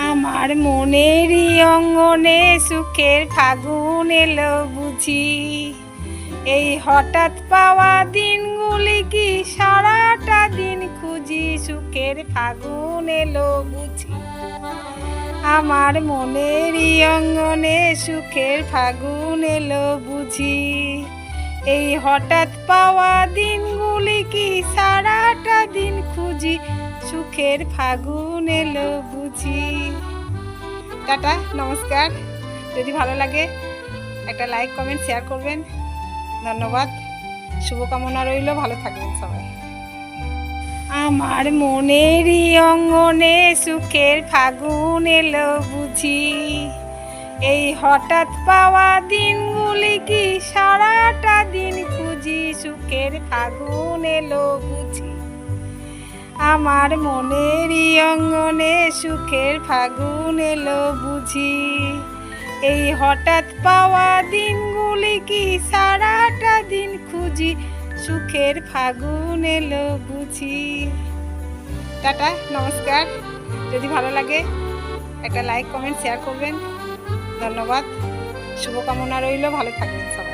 আমার মনেরই অঙ্গনে সুখের ফাগুন এলো বুঝি, এই হঠাৎ পাওয়া দিনগুলি কি সারাটা দিন খুঁজি, সুখের ফাগুন এলো বুঝি। আমার মনেরই অঙ্গনে সুখের ফাগুন এলো বুঝি, এই হঠাৎ পাওয়া দিনগুলি কি সারাটা দিন খুঁজি, সুখের ফাগুন এলো বুঝি। টাটা, নমস্কার। যদি ভালো লাগে একটা লাইক কমেন্ট শেয়ার করবেন। ধন্যবাদ, শুভকামনা রইল, ভালো থাকবেন সবাই। আমার মনেরই অঙ্গনে সুখের ফাগুন এলো বুঝি, এই হঠাৎ পাওয়া দিনগুলি কি সারাটা দিন খুঁজি, সুখের ফাগুন এলো বুঝি। আমার মনেরই অঙ্গনে সুখের ফাগুন এলো বুঝি, এই হঠাৎ পাওয়া দিনগুলি কি সারাটা দিন খুঁজি, সুখের ফাগুন এলো বুঝি। টাটা, নমস্কার। যদি ভালো লাগে একটা লাইক কমেন্ট শেয়ার করবেন। ধন্যবাদ, শুভকামনা রইল, ভালো থাকবেন সবাই।